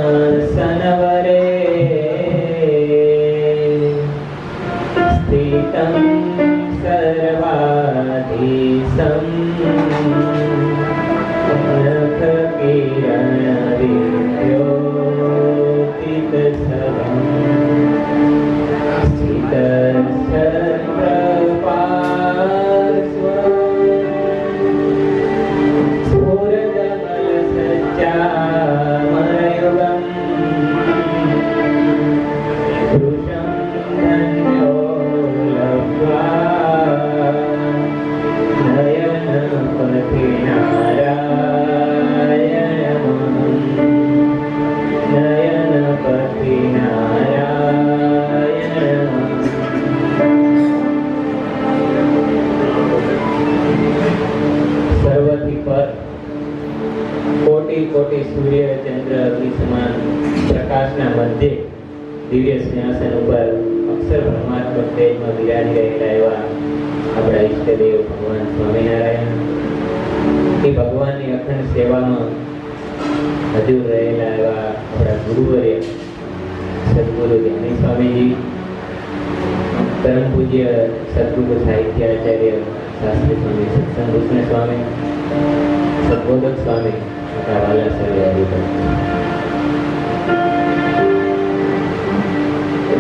सिंहासनवरे स्थितं सर्वाधीशं नखकिरणविद्योतितसवं स्थितश्चन्द्रपार्श्वं स्फुरदमलसज्जामरयुगं पुरुषं धन्यो लब्ध्वा नयनपथे नारायणमहं नयनपथे नारायणमहं सर्वથી પર કોટી કોટી સૂર્ય ચંદ્ર અગ્નિ સમાન પ્રકાશના મધ્યે દિવ્ય સિંહાસન ઉપર અક્ષર બ્રહ્માત્મક તેજમાં બિરાજી રહેલા એવા આપણા ઈષ્ટદેવ ભગવાન સ્વામિનારાયણ એ ભગવાનની અખંડ સેવામાં હજુર રહેલા એવા આપણા ગુરુવર્ય સદગુરુ ધ્યાની સ્વામીજી, પરમ પૂજ્ય સદગુરુ સાહિત્ય આચાર્ય શાસ્ત્રી સ્વામી સત્સંગભૂષણ સ્વામી, સદબોધક સ્વામી, આપણા વાલા સર્વે અધિપતિ.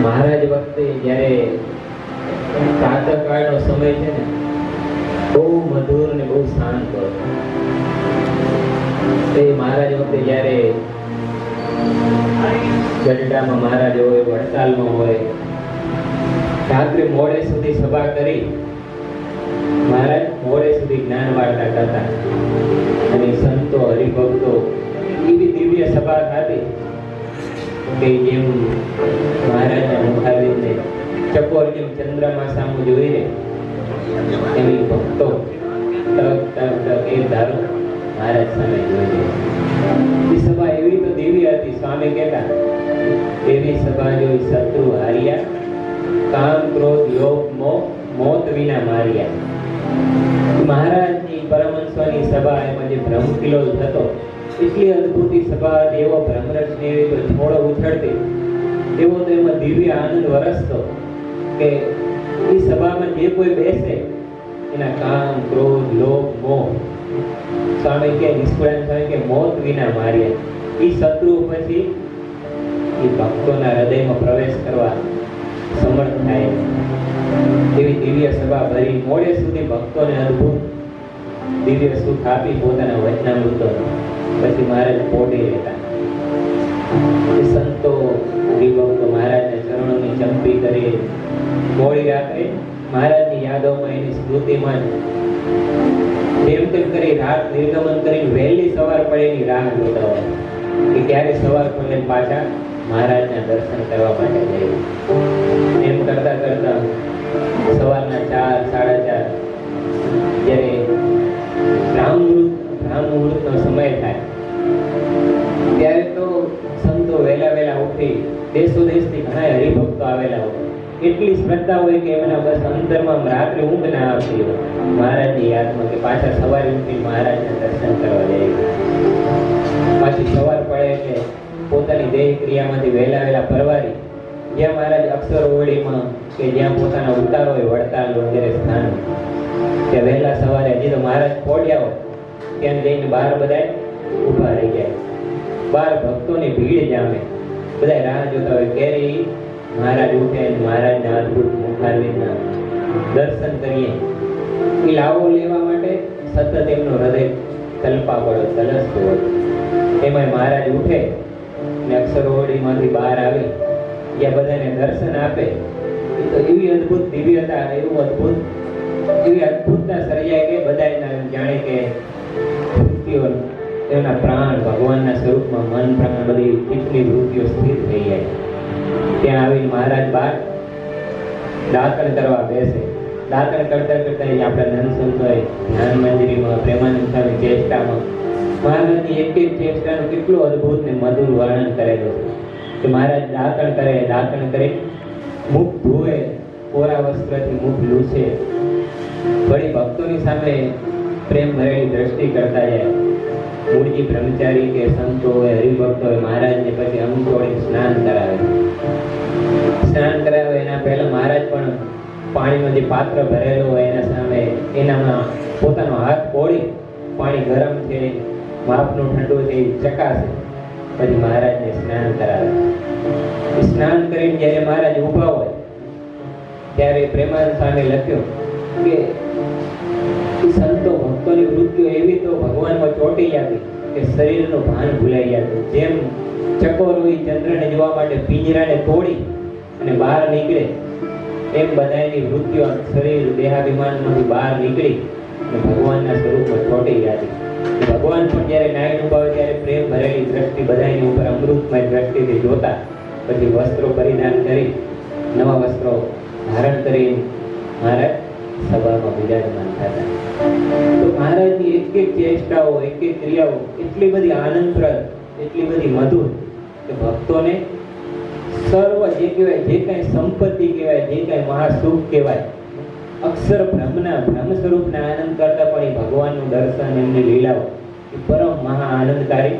મહારાજ વખતે જ્યારે પ્રાતઃકાળનો સમય છે ને, બહુ મધુર ને બહુ શાંત હોય. તે મહારાજ વખતે જ્યારે ગઢડામાં મહારાજ હોય, વડતાલમાં હોય, રાત્રે મોડે સુધી સભા કરી મહારાજ મોડે સુધી જ્ઞાન વાર્તા કરતા અને સંતો હરિભક્તો એવી દિવ્ય સભા થતી કે જેમ મહારાજના મુખારવિંદને ચકોર જેમ ચંદ્રમા સામું જોઈને એવી ભક્તો તક તક તક એ ધારો મહારાજ સામે જોઈ. એ સભા એવી તો દિવ્ય હતી. સ્વામી કહેતા એવી સભા જોઈ શત્રુ હાર્યા, કામ ક્રોધ લોભ મોહ મોત વિના માર્યા. મહારાજની પરમહંસોની સભા એમાં જે બ્રહ્મકિલોલ થતો, એટલી અદ્ભુત સભા હતી. એવો બ્રહ્મરક્ષ એવી તો છોડો ઉછળતી, એવો તો એમાં દિવ્ય આનંદ વરસતો કે એ સભામાં જે કોઈ બેસે એના કામ ક્રોધ લોભ મોહ, સ્વામી કે નિષ્કુળાન સ્વામી કે મોત વિના માર્યા. એ શત્રુ પછી એ ભક્તોના હૃદયમાં પ્રવેશ કરવા સમર્થ થાય એવી દિવ્ય સભા ભરી મોડે સુધી ભક્તોને અદ્ભુત દિવ્ય સુખ આપી પોતાના વચનામૃતો પછી મહારાજ પોઢી રહેતા. એ સંતો હરિભક્તો મહારાજના ચરણોની ચંપી કરી મોડી રાત્રે મહારાજની યાદોમાં એની સ્મૃતિમાં તેમ તેમ કરી રાત નિર્ગમન કરીને વહેલી સવાર પડે એની રાહ જોતા હોય કે ક્યારે સવાર પડે પાછા મહારાજના દર્શન કરવા માટે જઈએ. એમ કરતા કરતા સવારના 4, 4:30 જ્યારે બ્રાહ્મમુહૂર્તનો સમય થાય ત્યારે તો સંતો વહેલા વહેલા ઉઠી દેશો દેશથી ઘણા હરિભક્તો આવેલા હોય. એટલી શ્રદ્ધા હોય કે એમના બસ અંતરમાં રાત્રે ઊંઘ ના આવતી હોય મહારાજની યાદમાં કે પાછા સવારે ઉઠી મહારાજના દર્શન કરવા જાય. પાછી સવાર પડે એટલે પોતાની દેહ ક્રિયામાંથી વહેલા વહેલા પરવારી જ્યાં મહારાજ અક્ષર ઓવડીમાં કે જ્યાં પોતાના ઉતારો હોય વડતાલ વગેરે સ્થાન ત્યાં વહેલા સવારે હજી તો મહારાજ પોઢ્યા હોય ત્યાં જઈને બહાર બધા ઊભા રહી જાય. બહાર ભક્તોની ભીડ જામે, બધા રાહ જોતા હોય ક્યારે મહારાજ ઉઠે અને મહારાજના અદ્ભુત મુખારવિંદના દર્શન કરીએ. એ લાવો લેવા માટે સતત એમનો હૃદય તલપા પડો તલસતો હોય. એમાં મહારાજ ઉઠે ને અક્ષરોવડીમાંથી બહાર આવી ત્યાં બધાને દર્શન આપે. એ તો એવી અદ્ભુત દિવ્યતા, એવું અદ્ભુત એવી અદ્ભુતતા સર્જાય કે બધા જાણે કે વૃત્તિઓ એમના પ્રાણ ભગવાનના સ્વરૂપમાં મન પ્રાણ બધી કેટલી વૃત્તિઓ સ્થિર થઈ જાય. ત્યાં આવીને મહારાજ બહાર દાતણ કરવા બેસે. દાતણ કરતા કરતા આપણા નંદ સંતોએ ધ્યાન મંજરીમાં પ્રેમાનંદ સ્વામી ચેષ્ટામાં મહારાજની એક એક ચેષ્ટાનું કેટલું અદ્ભુત ને મધુર વર્ણન કરેલું કે મહારાજ દાતણ કરે, દાતણ કરી મુખ ધોવે, કોરા વસ્ત્રથી મુખ લૂછે, વળી ભક્તોની સામે પ્રેમ ભરેલી દ્રષ્ટિ કરતા જાય. મૂળજી બ્રહ્મચારી કે સંતો હોય, હરિભક્તો હોય, મહારાજને પછી અંગતોડીને સ્નાન કરાવે. સ્નાન કરાવે એના પહેલા મહારાજ પણ પાણીનો જે પાત્ર ભરેલો હોય એના સામે એનામાં પોતાનો હાથ બોળી પાણી ગરમ છે, માપનું ઠંડુ છે એ ચકાસે, પછી મહારાજને સ્નાન કરાવે. સ્નાન કરીને જ્યારે મહારાજ ઊભા હોય ત્યારે પ્રેમાનંદ સ્વામી લખ્યું કે સંતો ભક્તોની વૃત્તિઓ એવી તો ભગવાનમાં ચોંટી જતી કે શરીરનું ભાન ભૂલાઈ જતું. જેમ ચકોર હોય ચંદ્રને જોવા માટે પિંજરાને તોડી અને બહાર નીકળે, એમ બધાની વૃત્તિઓ શરીર દેહાભિમાનમાંથી બહાર નીકળી અને ભગવાનના સ્વરૂપમાં ચોંટી જતી. ભગવાન પણ જ્યારે નાયણ ઉભા હોય ત્યારે પ્રેમ ભરેલી દ્રષ્ટિ બધાની ઉપર અમૃતમય દ્રષ્ટિથી જોતા. પછી વસ્ત્રો પરિધાન કરી, નવા વસ્ત્રો ધારણ કરી મહારાજ સભામાં બિરાજમાન થતા. તો મહારાજની એક એક ચેષ્ટાઓ, એક એક ક્રિયાઓ એટલી બધી આનંદપ્રદ, એટલી બધી મધુર કે ભક્તોને સર્વ જે કહેવાય, જે કાંઈ સંપત્તિ કહેવાય, જે કાંઈ મહાસુખ કહેવાય, અક્ષર બ્રહ્મ સ્વરૂપના આનંદ કરતા પણ એ ભગવાનનું દર્શન, એમની લીલાઓ એ પરમ મહા આનંદકારી,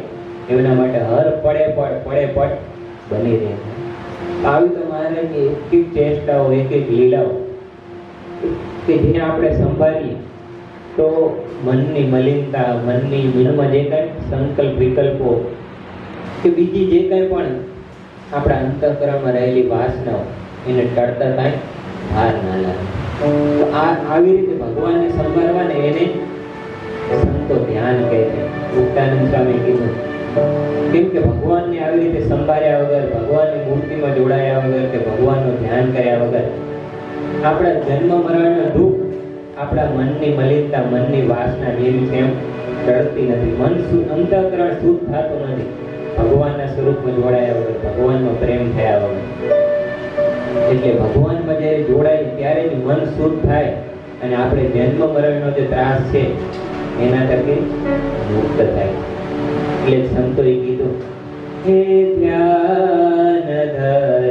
એમના માટે હર પડે પડ બની રહે. આવી તો મહારાજની એક એક ચેષ્ટાઓ, એક એક લીલાઓ કે જેને આપણે સંભાળીએ તો મનની મલિનતા, મનમાં જે કાંઈ સંકલ્પ વિકલ્પો કે બીજી જે કાંઈ પણ આપણા અંતઃકરણમાં રહેલી વાસનાઓ એને ટળતા કાંઈ ભાર ના લાગે. તો આવી રીતે ભગવાનને સંભાળવાને એને સંતો ધ્યાન કહે છે. મુક્તાનંદ સ્વામી કીધું કેમ કે ભગવાનને આવી રીતે સંભાળ્યા વગર, ભગવાનની મૂર્તિમાં જોડાયા વગર કે ભગવાનનું ધ્યાન કર્યા વગર આપણા જન્મ મરણનું દુઃખ, આપણા મનની મલિનતા, મનની વાસના જેવી છે એમ ટળતી નથી. મન અંતઃકરણ શુદ્ધ થતું નથી ભગવાનના સ્વરૂપમાં જોડાયા વગર, ભગવાનનો પ્રેમ થયા વગર. એટલે ભગવાનમાં જ્યારે જોડાય ત્યારે જ મન શુદ્ધ થાય અને આપણે જન્મ મરણનો જે ત્રાસ છે એના થકી મુક્ત થાય. એટલે સંતોએ કીધું, હે ધ્યાન ધર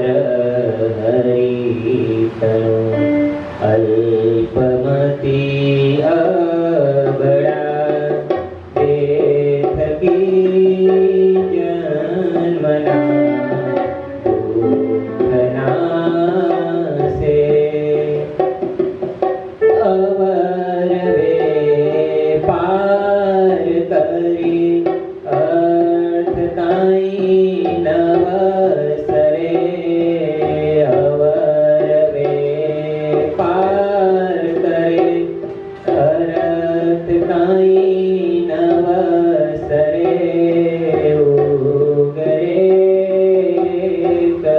હરિતનો અલ્પમતી અબળા તે થકી જન્મના દુઃખનાશે અવર વે પાર કરી અર્થ તાઈ નવસરે અવર વે પાર કરે અર્થ તાઈ નવસરે ઉગરે કઉ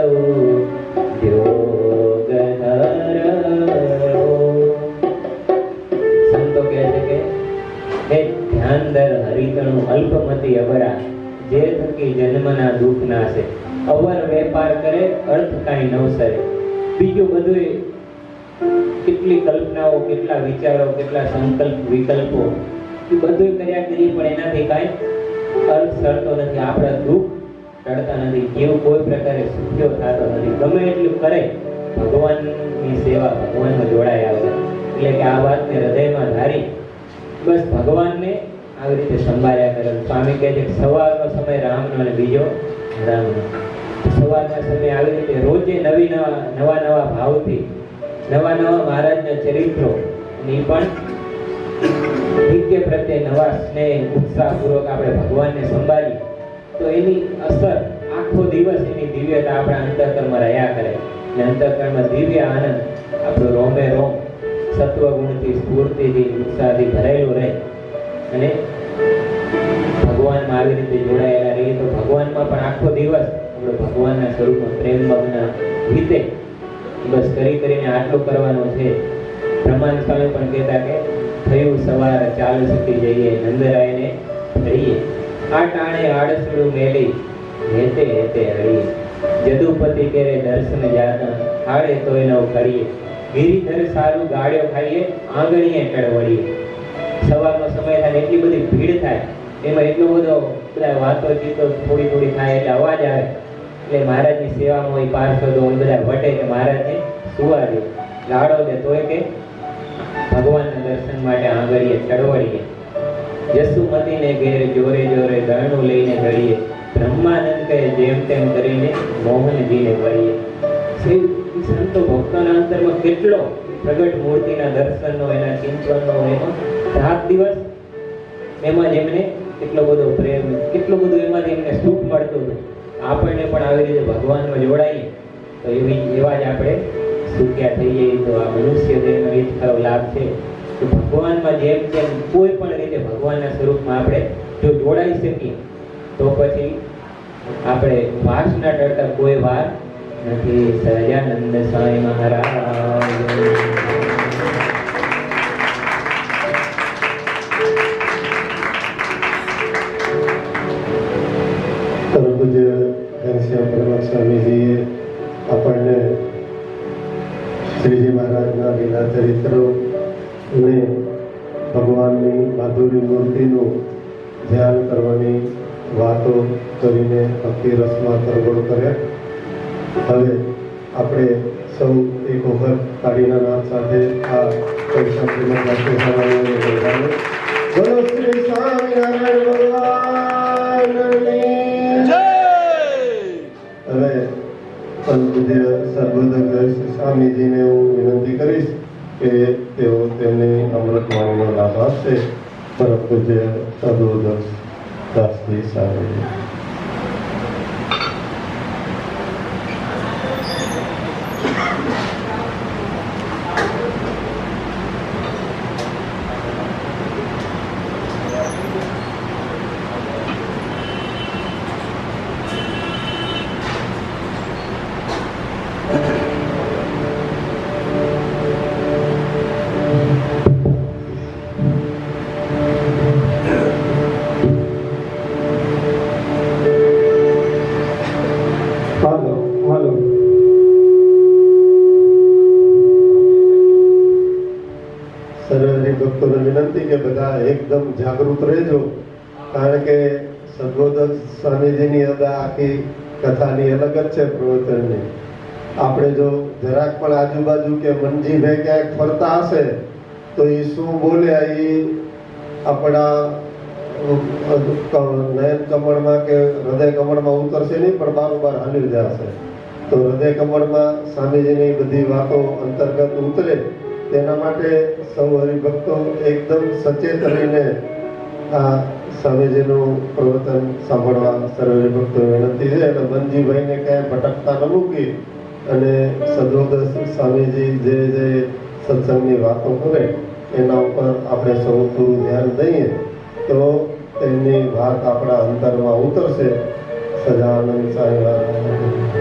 સંતો કહે છે કે હે ધ્યાનધર હરિતણું અલ્પમતી અબરા જે થકી જન્મના દુઃખ નાશે અવર વેપાર કરે અર્થ કાંઈ નવસરે. બીજું બધું કેટલી કલ્પનાઓ, કેટલા વિચારો, કેટલા સંકલ્પ વિકલ્પો એ બધું કર્યા કરીએ પણ એનાથી કાંઈ અર્થ સરતો નથી. આપણા દુઃખ ટળતા નથી, જીવ કોઈ પ્રકારે સુખ્યો થતો નથી. ગમે એટલું કરે ભગવાનની સેવા, ભગવાનમાં જોડાયા વગર. એટલે કે આ વાતને હૃદયમાં ધારી બસ ભગવાનને આવી રીતે સંભાળ્યા કરે. સ્વામી કહે છે કે સવારનો સમય રામનો અને બીજો રામનો. સવારના સમયે આવી રીતે રોજે નવા ભાવથી નવા મહારાજના ચરિત્રો અને એ પણ નિત્ય પ્રત્યે નવા સ્નેહ, ઉત્સાહપૂર્વક આપણે ભગવાનને સંભાળીએ તો એની અસર આખો દિવસ, એની દિવ્યતા આપણા અંતઃકરણમાં રહ્યા કરે. અને અંતઃકરણમાં દિવ્ય આનંદ આપણું રોમે રોમ સત્વગુણથી, સ્ફૂર્તિથી, ઉત્સાહથી ભરેલું રહે. અને ભગવાનમાં આવી રીતે જોડાયેલા રહીએ તો ભગવાનમાં પણ આખો દિવસ આપણે ભગવાનના સ્વરૂપમાં પ્રેમમગ્ન વીતે. બસ કરીને આટલું કરવાનું છે. બ્રહ્માનંદ સ્વામી પણ કહેતા કે થયું સવાર ચાલ શકી જઈએ નંદરાયને રહીએ આ ટાણે આડસડું મેલી હેતે હેતે હળીએ જદુપતિ કેરે દર્શન જાતા હાડે તોય નવ ખડીએ ગિરિધર સારું ગાળ્યો ખાઈએ આંગળીએ ટળવળીએ. સવારનો સમય થાય એટલી બધી ભીડ થાય, એમાં એટલો બધો બધા વાતો ચીતો થોડી થાય એટલે અવાજ આવે એટલે મહારાજની સેવામાં હોય પાર્ષદો બધા વટે કે મહારાજને સુવા દે, લાડો દે તોય કે ભગવાનના દર્શન માટે આંગળીએ ટળવળીએ. જસુમતીને ઘેર જોરે જોરે દરણું લઈને દળીએ, બ્રહ્માનંદ કહે જેમ તેમ કરીને મોહનજીને વળીએ. સંતો ભક્તોના અંતરમાં કેટલો પ્રગટ મૂર્તિના દર્શનનો, એના ચિંતનનો, એનો રાત દિવસ એમાં જ એમને કેટલો બધો પ્રેમ, કેટલું બધું એમાંથી એમને સુખ મળતું હતું. આપણને પણ આવી રીતે ભગવાનમાં જોડાઈએ તો એવા જ આપણે સુખ્યા થઈએ. તો આ મનુષ્ય દેહનો એ જ ખરો લાભ છે કે ભગવાનમાં જેમ તેમ કોઈ પણ રીતે ભગવાનના સ્વરૂપમાં આપણે જો જોડાઈ શકીએ તો પછી આપણે વાસના ટળતા કોઈ વાર નથી. સહજાનંદ સ્વામી મહારાજ. પૂજ્ય ઘનશ્યામ પરમાર સ્વામીજીએ આપણને શ્રીજી મહારાજના લીલા ચરિત્રો અને ભગવાનની માધુરી મૂર્તિનું ધ્યાન કરવાની વાતો કરીને ભક્તિ રસમાં તરબોળ કર્યા. હવે આપણે સૌ એક વખત તાળીના નાદ સાથે આ પરીક્ષા બોલો શ્રી સ્વામિનારાયણ ભગવાનની જય. હવે પૂજ્ય સર્વોદય સ્વામીજીને હું વિનંતી કરીશ કે તેઓ તેમની અમૃતવાણીનો લાભ આપશે. પરમ પૂજ્ય સર્વોદય દાસજી સ્વામી. સર્વની ભક્તોને વિનંતી કે બધા એકદમ જાગૃત રહેજો, કારણ કે સદબોધક સ્વામીજીની અદા આખી કથાની અલગ જ છે પ્રવચનની. આપણે જો જરાક પણ આજુબાજુ કે મનજીભાઈ ક્યાંક ફરતા હશે તો એ શું બોલ્યા એ આપણા નયન કમળમાં કે હૃદય કમળમાં ઉતરશે નહીં, પણ બારોબાર હાલી જશે. તો હૃદય કમળમાં સ્વામીજીની બધી વાતો અંતર્ગત ઉતરે તેના માટે સૌ હરિભક્તો એકદમ સચેત રહીને આ સ્વામીજીનું પ્રવચન સાંભળવા સર્વ હરિભક્તો વિનંતી છે. એટલે મનજીભાઈને ક્યાંય ભટકતા ન મૂકી અને સદોદય સ્વામીજી જે જે સત્સંગની વાતો કરે એના ઉપર આપણે સૌ થોડું ધ્યાન દઈએ તો તેમની વાત આપણા અંતરમાં ઉતરશે. સજાનંદ સાહેબ.